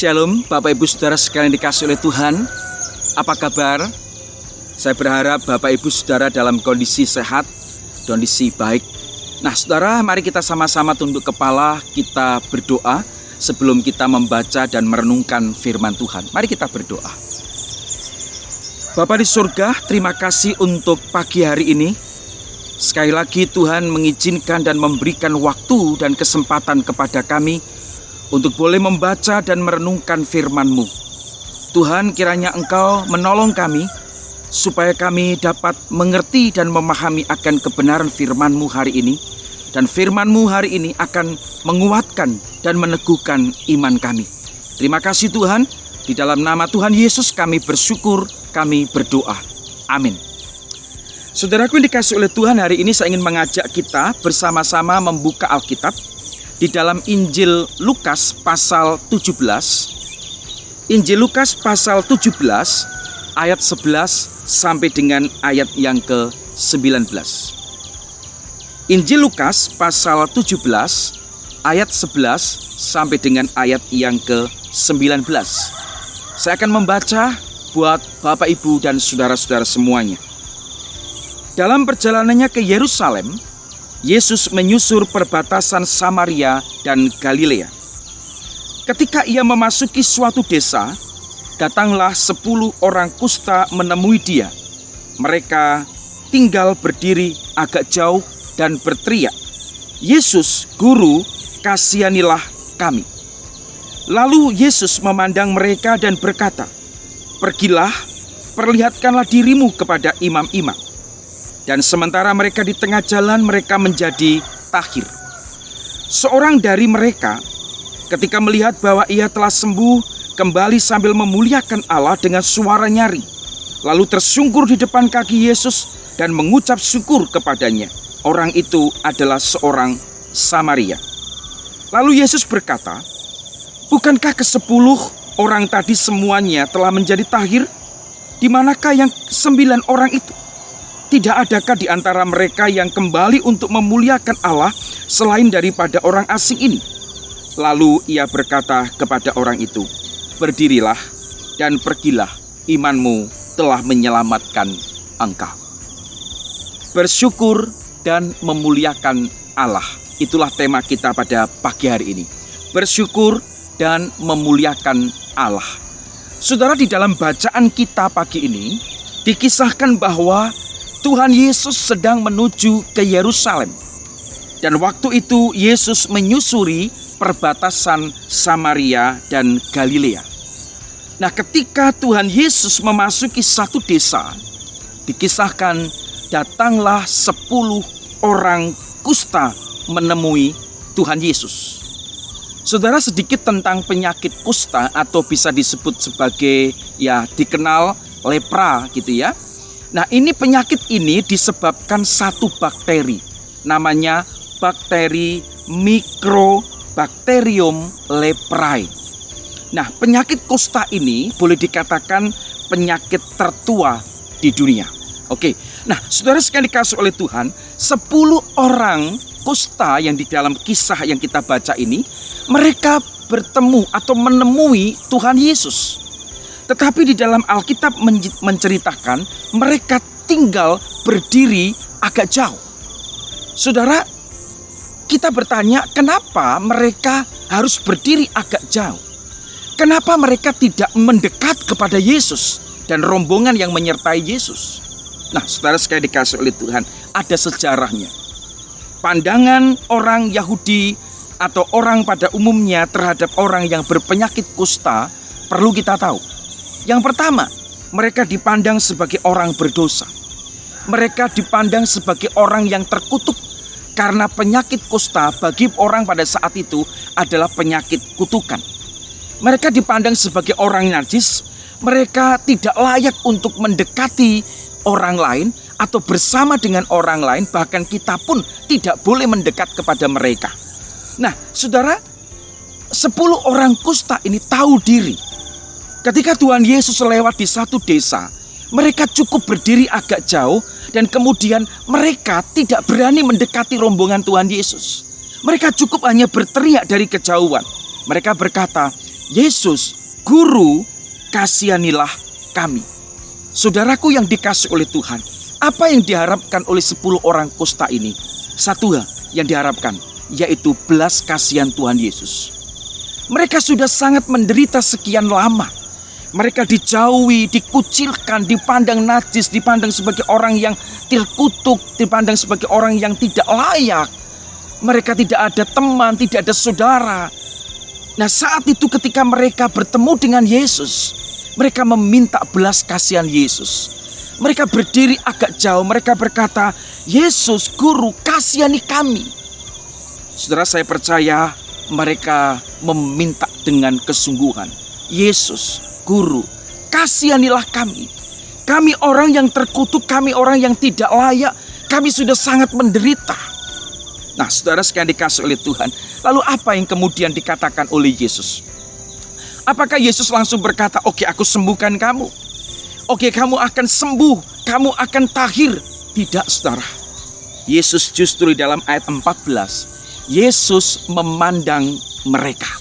Shalom Bapak Ibu Saudara sekalian dikasih oleh Tuhan. Apa kabar? Saya berharap Bapak Ibu Saudara dalam kondisi sehat, kondisi baik. Nah saudara, mari kita sama-sama tunduk kepala, kita berdoa sebelum kita membaca dan merenungkan firman Tuhan. Mari kita berdoa. Bapa di surga, terima kasih untuk pagi hari ini. Sekali lagi Tuhan mengizinkan dan memberikan waktu dan kesempatan kepada kami untuk boleh membaca dan merenungkan firman-Mu. Tuhan, kiranya Engkau menolong kami supaya kami dapat mengerti dan memahami akan kebenaran firman-Mu hari ini. Dan firman-Mu hari ini akan menguatkan dan meneguhkan iman kami. Terima kasih Tuhan, di dalam nama Tuhan Yesus kami bersyukur, kami berdoa. Amin. Saudaraku yang dikasih oleh Tuhan, hari ini saya ingin mengajak kita bersama-sama membuka Alkitab di dalam Injil Lukas pasal 17. Injil Lukas pasal 17 ayat 11 sampai dengan ayat yang ke-19. Injil Lukas pasal 17 ayat 11 sampai dengan ayat yang ke-19. Saya akan membaca buat Bapak Ibu dan saudara-saudara semuanya. Dalam perjalanannya ke Yerusalem, Yesus menyusur perbatasan Samaria dan Galilea. Ketika ia memasuki suatu desa, datanglah 10 orang kusta menemui dia. Mereka tinggal berdiri agak jauh dan berteriak, "Yesus, Guru, kasihanilah kami." Lalu Yesus memandang mereka dan berkata, "Pergilah, perlihatkanlah dirimu kepada imam-imam." Dan sementara mereka di tengah jalan, mereka menjadi tahir. Seorang dari mereka, ketika melihat bahwa ia telah sembuh, kembali sambil memuliakan Allah dengan suara nyaring. Lalu tersungkur di depan kaki Yesus dan mengucap syukur kepadanya. Orang itu adalah seorang Samaria. Lalu Yesus berkata, "Bukankah ke-10 orang tadi semuanya telah menjadi tahir? Di manakah yang 9 orang itu? Tidak adakah di antara mereka yang kembali untuk memuliakan Allah selain daripada orang asing ini?" Lalu ia berkata kepada orang itu, "Berdirilah dan pergilah, imanmu telah menyelamatkan engkau." Bersyukur dan memuliakan Allah. Itulah tema kita pada pagi hari ini. Bersyukur dan memuliakan Allah. Saudara, di dalam bacaan kita pagi ini dikisahkan bahwa Tuhan Yesus sedang menuju ke Yerusalem. Dan waktu itu Yesus menyusuri perbatasan Samaria dan Galilea. Nah, ketika Tuhan Yesus memasuki satu desa, dikisahkan datanglah 10 orang kusta menemui Tuhan Yesus. Saudara, sedikit tentang penyakit kusta atau bisa disebut sebagai dikenal lepra gitu ya. Nah, penyakit ini disebabkan satu bakteri, namanya bakteri Mycobacterium leprae. Nah, penyakit kusta ini boleh dikatakan penyakit tertua di dunia. Oke, nah saudara sekalian dikasih oleh Tuhan, 10 orang kusta yang di dalam kisah yang kita baca ini, mereka bertemu atau menemui Tuhan Yesus. Tetapi di dalam Alkitab menceritakan mereka tinggal berdiri agak jauh. Saudara, kita bertanya, kenapa mereka harus berdiri agak jauh? Kenapa mereka tidak mendekat kepada Yesus dan rombongan yang menyertai Yesus? Nah, saudara sekali dikasih oleh Tuhan, ada sejarahnya. Pandangan orang Yahudi atau orang pada umumnya terhadap orang yang berpenyakit kusta perlu kita tahu. Yang pertama, mereka dipandang sebagai orang berdosa. Mereka dipandang sebagai orang yang terkutuk karena penyakit kusta bagi orang pada saat itu adalah penyakit kutukan. Mereka dipandang sebagai orang najis. Mereka tidak layak untuk mendekati orang lain atau bersama dengan orang lain. Bahkan kita pun tidak boleh mendekat kepada mereka. Nah, saudara, 10 orang kusta ini tahu diri. Ketika Tuhan Yesus lewat di satu desa, mereka cukup berdiri agak jauh dan kemudian mereka tidak berani mendekati rombongan Tuhan Yesus. Mereka cukup hanya berteriak dari kejauhan. Mereka berkata, Yesus, Guru, kasihanilah kami. Saudaraku yang dikasihi oleh Tuhan, apa yang diharapkan oleh 10 orang kusta ini? Satu hal yang diharapkan, yaitu belas kasihan Tuhan Yesus. Mereka sudah sangat menderita sekian lama. Mereka dijauhi, dikucilkan, dipandang najis, dipandang sebagai orang yang terkutuk, dipandang sebagai orang yang tidak layak. Mereka tidak ada teman, tidak ada saudara. Nah, saat itu ketika mereka bertemu dengan Yesus, mereka meminta belas kasihan Yesus. Mereka berdiri agak jauh, mereka berkata, Yesus, Guru, kasihani kami. Saudara, saya percaya mereka meminta dengan kesungguhan. Yesus, Guru, kasihanilah kami. Kami orang yang terkutuk, kami orang yang tidak layak, kami sudah sangat menderita. Nah, saudara sekalian dikasihi oleh Tuhan, lalu apa yang kemudian dikatakan oleh Yesus? Apakah Yesus langsung berkata, oke, aku sembuhkan kamu. Oke, kamu akan sembuh, kamu akan tahir. Tidak, saudara. Yesus justru di dalam ayat 14, Yesus memandang mereka.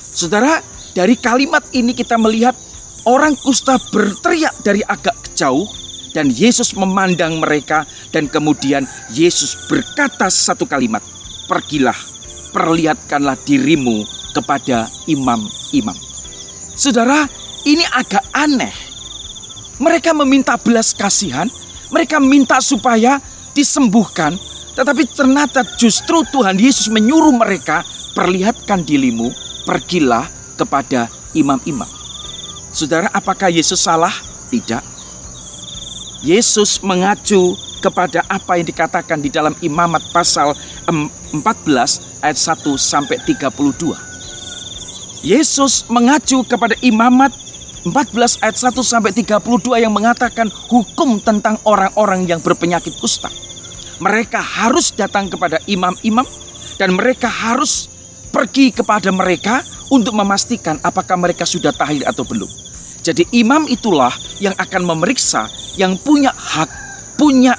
Saudara, dari kalimat ini kita melihat orang kusta berteriak dari agak jauh, dan Yesus memandang mereka, dan kemudian Yesus berkata satu kalimat, pergilah, perlihatkanlah dirimu kepada imam-imam. Saudara, ini agak aneh. Mereka meminta belas kasihan, mereka minta supaya disembuhkan, tetapi ternyata justru Tuhan Yesus menyuruh mereka, perlihatkan dirimu, pergilah kepada imam-imam. Saudara, apakah Yesus salah? Tidak. Yesus mengacu kepada apa yang dikatakan di dalam Imamat pasal 14 ayat 1 sampai 32. Yesus mengacu kepada Imamat 14 ayat 1 sampai 32 yang mengatakan hukum tentang orang-orang yang berpenyakit kusta. Mereka harus datang kepada imam-imam dan mereka harus pergi kepada mereka untuk memastikan apakah mereka sudah tahir atau belum. Jadi imam itulah yang akan memeriksa, yang punya hak, punya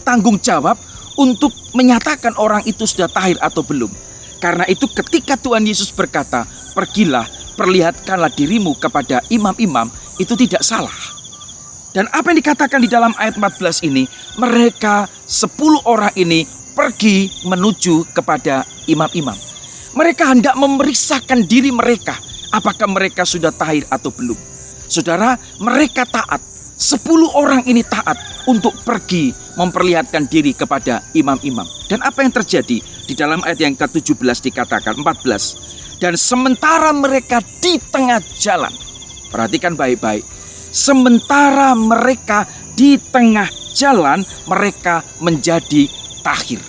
tanggung jawab untuk menyatakan orang itu sudah tahir atau belum. Karena itu ketika Tuhan Yesus berkata, pergilah, perlihatkanlah dirimu kepada imam-imam, itu tidak salah. Dan apa yang dikatakan di dalam ayat 14 ini, mereka 10 orang ini pergi menuju kepada imam-imam. Mereka hendak memeriksakan diri mereka, apakah mereka sudah tahir atau belum. Saudara, mereka taat. 10 orang ini taat untuk pergi memperlihatkan diri kepada imam-imam. Dan apa yang terjadi? Di dalam ayat yang ke-17 dikatakan, 14. Dan sementara mereka di tengah jalan. Perhatikan baik-baik. Sementara mereka di tengah jalan, mereka menjadi tahir.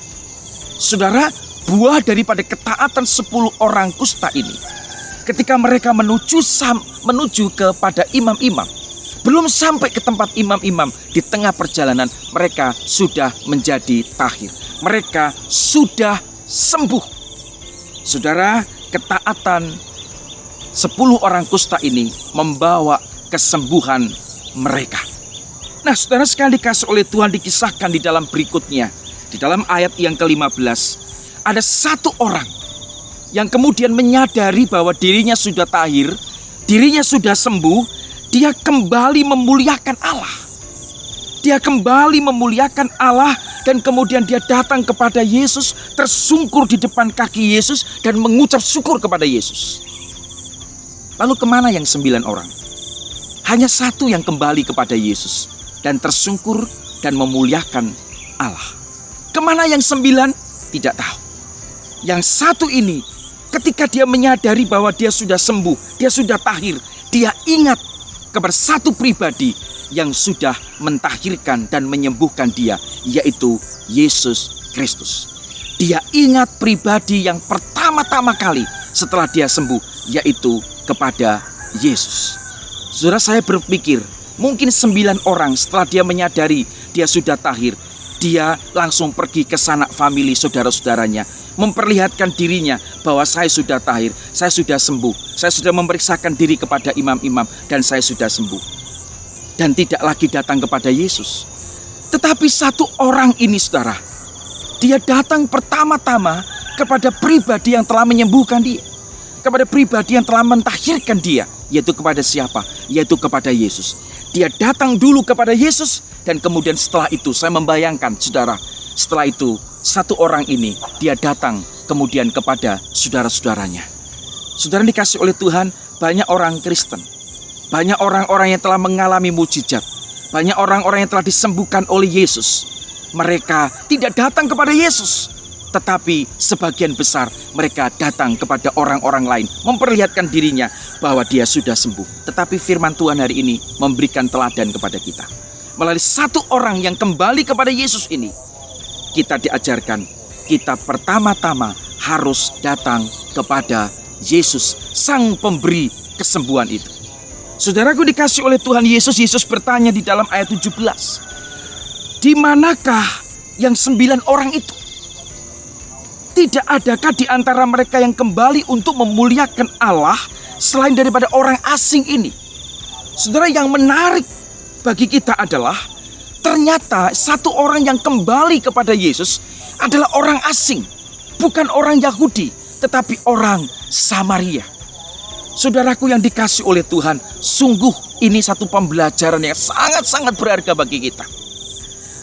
Saudara, buah daripada ketaatan 10 orang kusta ini, ketika mereka menuju kepada imam-imam, belum sampai ke tempat imam-imam, di tengah perjalanan mereka sudah menjadi tahir. Mereka sudah sembuh. Saudara, ketaatan 10 orang kusta ini membawa kesembuhan mereka. Nah, saudara sekali dikasihi oleh Tuhan, dikisahkan di dalam berikutnya, di dalam ayat yang ke-15, ada satu orang yang kemudian menyadari bahwa dirinya sudah tahir, dirinya sudah sembuh. Dia kembali memuliakan Allah. Dia kembali memuliakan Allah dan kemudian dia datang kepada Yesus, tersungkur di depan kaki Yesus dan mengucap syukur kepada Yesus. Lalu kemana yang 9 orang? Hanya satu yang kembali kepada Yesus dan tersungkur dan memuliakan Allah. Kemana yang 9? Tidak tahu. Yang satu ini, ketika dia menyadari bahwa dia sudah sembuh, dia sudah tahir, dia ingat kepada satu pribadi yang sudah mentahirkan dan menyembuhkan dia, yaitu Yesus Kristus. Dia ingat pribadi yang pertama-tama kali setelah dia sembuh, yaitu kepada Yesus. Saudara, saya berpikir mungkin 9 orang setelah dia menyadari dia sudah tahir, dia langsung pergi ke sanak famili saudara-saudaranya, memperlihatkan dirinya bahwa saya sudah tahir, saya sudah sembuh, saya sudah memeriksakan diri kepada imam-imam dan saya sudah sembuh. Dan tidak lagi datang kepada Yesus. Tetapi satu orang ini, saudara, dia datang pertama-tama kepada pribadi yang telah menyembuhkan dia. kepada pribadi yang telah mentahirkan dia, yaitu kepada siapa? Yaitu kepada Yesus. Dia datang dulu kepada Yesus, dan kemudian setelah itu saya membayangkan, saudara, setelah itu satu orang ini dia datang kemudian kepada saudara-saudaranya. Saudara dikasih oleh Tuhan, banyak orang Kristen, banyak orang-orang yang telah mengalami mujizat, banyak orang-orang yang telah disembuhkan oleh Yesus. Mereka tidak datang kepada Yesus, tetapi sebagian besar mereka datang kepada orang-orang lain, memperlihatkan dirinya bahwa dia sudah sembuh. Tetapi firman Tuhan hari ini memberikan teladan kepada kita. Melalui satu orang yang kembali kepada Yesus ini, kita diajarkan, kita pertama-tama harus datang kepada Yesus, Sang Pemberi kesembuhan itu. Saudaraku dikasih oleh Tuhan Yesus, Yesus bertanya di dalam ayat 17, di manakah yang 9 orang itu? Tidak adakah di antara mereka yang kembali untuk memuliakan Allah selain daripada orang asing ini? Saudara, yang menarik bagi kita adalah ternyata satu orang yang kembali kepada Yesus adalah orang asing. Bukan orang Yahudi, tetapi orang Samaria. Saudaraku yang dikasih oleh Tuhan, sungguh ini satu pembelajaran yang sangat-sangat berharga bagi kita.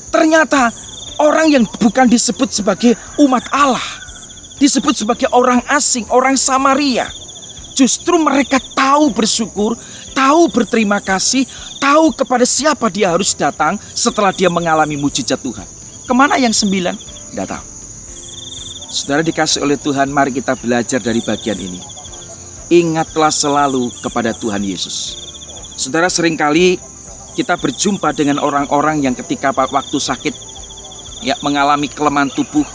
Ternyata orang yang bukan disebut sebagai umat Allah, disebut sebagai orang asing, orang Samaria. Justru mereka tahu bersyukur, tahu berterima kasih, tahu kepada siapa dia harus datang setelah dia mengalami mujizat Tuhan. Kemana yang 9? Tidak tahu. Saudara dikasih oleh Tuhan, mari kita belajar dari bagian ini. Ingatlah selalu kepada Tuhan Yesus. Saudara, seringkali kita berjumpa dengan orang-orang yang ketika waktu sakit, ya, mengalami kelemahan tubuh,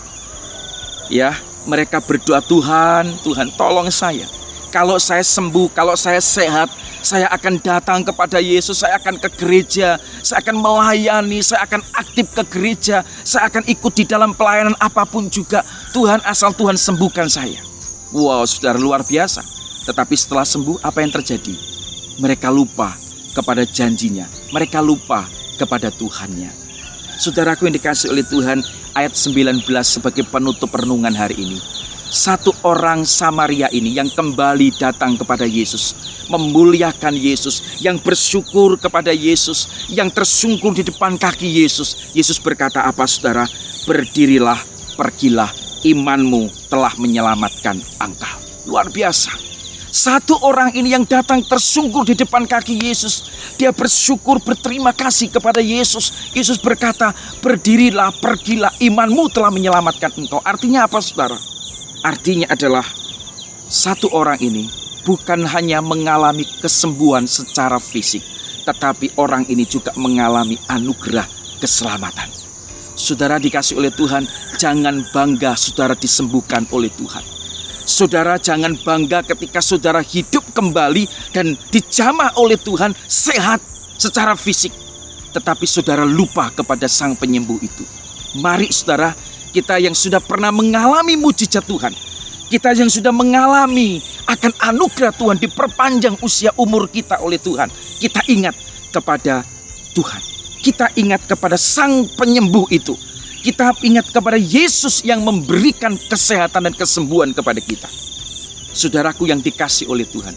ya, mereka berdoa, Tuhan tolong saya. Kalau saya sembuh, kalau saya sehat, saya akan datang kepada Yesus, saya akan ke gereja, saya akan melayani, saya akan aktif ke gereja, saya akan ikut di dalam pelayanan apapun juga. Tuhan, asal Tuhan sembuhkan saya. Wow, saudara, luar biasa. Tetapi setelah sembuh, apa yang terjadi? Mereka lupa kepada janjinya, mereka lupa kepada Tuhannya. Saudaraku yang dikasih oleh Tuhan, ayat 19 sebagai penutup renungan hari ini. Satu orang Samaria ini yang kembali datang kepada Yesus, memuliakan Yesus, yang bersyukur kepada Yesus, yang tersungkur di depan kaki Yesus. Yesus berkata apa, saudara? Berdirilah, pergilah, imanmu telah menyelamatkan engkau. Luar biasa. Satu orang ini yang datang tersungkur di depan kaki Yesus. Dia bersyukur, berterima kasih kepada Yesus. Yesus berkata, berdirilah, pergilah, imanmu telah menyelamatkan engkau. Artinya apa, saudara? Artinya adalah satu orang ini bukan hanya mengalami kesembuhan secara fisik, tetapi orang ini juga mengalami anugerah keselamatan. Saudara dikasih oleh Tuhan, jangan bangga saudara disembuhkan oleh Tuhan. Saudara jangan bangga ketika saudara hidup kembali dan dijamah oleh Tuhan, sehat secara fisik. Tetapi saudara lupa kepada Sang Penyembuh itu. Mari saudara, kita yang sudah pernah mengalami mujizat Tuhan, kita yang sudah mengalami akan anugerah Tuhan, diperpanjang usia umur kita oleh Tuhan, kita ingat kepada Tuhan. Kita ingat kepada Sang Penyembuh itu. Kita ingat kepada Yesus yang memberikan kesehatan dan kesembuhan kepada kita. Saudaraku yang dikasih oleh Tuhan,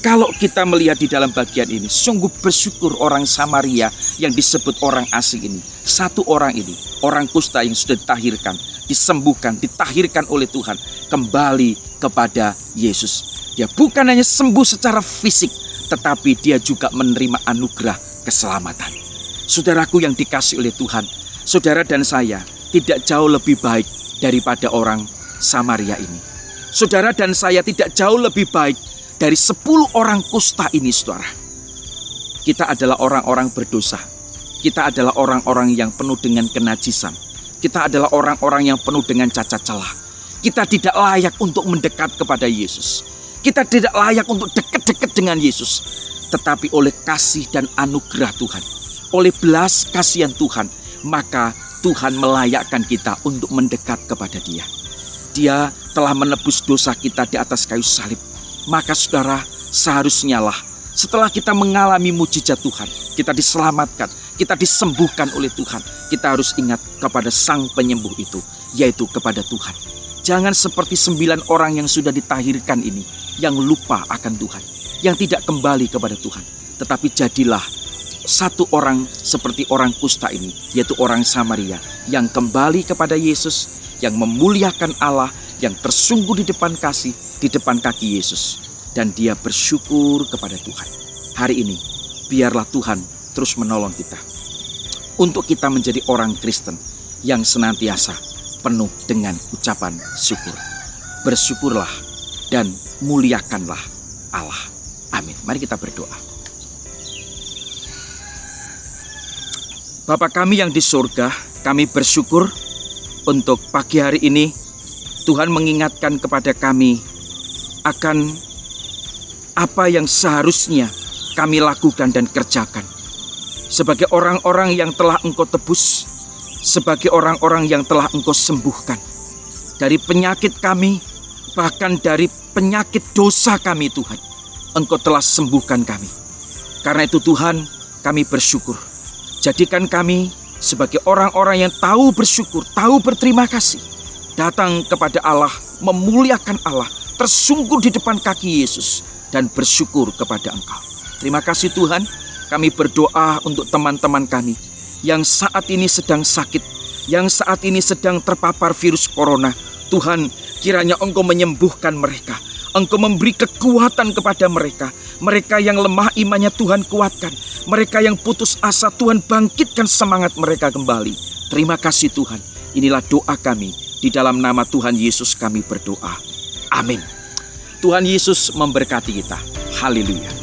kalau kita melihat di dalam bagian ini, sungguh bersyukur orang Samaria yang disebut orang asing ini. Satu orang ini, orang kusta yang sudah ditahirkan, disembuhkan, ditahirkan oleh Tuhan, kembali kepada Yesus. Dia bukan hanya sembuh secara fisik, tetapi dia juga menerima anugerah keselamatan. Saudaraku yang dikasih oleh Tuhan, saudara dan saya tidak jauh lebih baik daripada orang Samaria ini. Saudara dan saya tidak jauh lebih baik dari 10 orang kusta ini, saudara. Kita adalah orang-orang berdosa. Kita adalah orang-orang yang penuh dengan kenajisan. Kita adalah orang-orang yang penuh dengan cacat celah. Kita tidak layak untuk mendekat kepada Yesus. Kita tidak layak untuk dekat-dekat dengan Yesus. Tetapi oleh kasih dan anugerah Tuhan, oleh belas kasihan Tuhan, maka Tuhan melayakkan kita untuk mendekat kepada Dia. Dia telah menebus dosa kita di atas kayu salib. Maka saudara, seharusnya lah setelah kita mengalami mujizat Tuhan, kita diselamatkan, kita disembuhkan oleh Tuhan, kita harus ingat kepada Sang Penyembuh itu, yaitu kepada Tuhan. Jangan seperti 9 orang yang sudah ditahirkan ini, yang lupa akan Tuhan, yang tidak kembali kepada Tuhan. Tetapi jadilah satu orang seperti orang kusta ini, yaitu orang Samaria, yang kembali kepada Yesus, yang memuliakan Allah, yang tersungguh di depan kasih, di depan kaki Yesus. Dan dia bersyukur kepada Tuhan. Hari ini, biarlah Tuhan terus menolong kita, untuk kita menjadi orang Kristen yang senantiasa penuh dengan ucapan syukur. Bersyukurlah dan muliakanlah Allah. Amin. Mari kita berdoa. Bapa kami yang di surga, kami bersyukur untuk pagi hari ini Tuhan mengingatkan kepada kami akan apa yang seharusnya kami lakukan dan kerjakan. Sebagai orang-orang yang telah Engkau tebus, sebagai orang-orang yang telah Engkau sembuhkan dari penyakit kami, bahkan dari penyakit dosa kami Tuhan, Engkau telah sembuhkan kami. Karena itu Tuhan, kami bersyukur. Jadikan kami sebagai orang-orang yang tahu bersyukur, tahu berterima kasih, datang kepada Allah, memuliakan Allah, tersungkur di depan kaki Yesus, dan bersyukur kepada Engkau. Terima kasih Tuhan. Kami berdoa untuk teman-teman kami yang saat ini sedang sakit, yang saat ini sedang terpapar virus corona. Tuhan, kiranya Engkau menyembuhkan mereka. Engkau memberi kekuatan kepada mereka. Mereka yang lemah imannya Tuhan kuatkan. Mereka yang putus asa Tuhan bangkitkan semangat mereka kembali. Terima kasih Tuhan. Inilah doa kami. Di dalam nama Tuhan Yesus kami berdoa. Amin. Tuhan Yesus memberkati kita. Haleluya.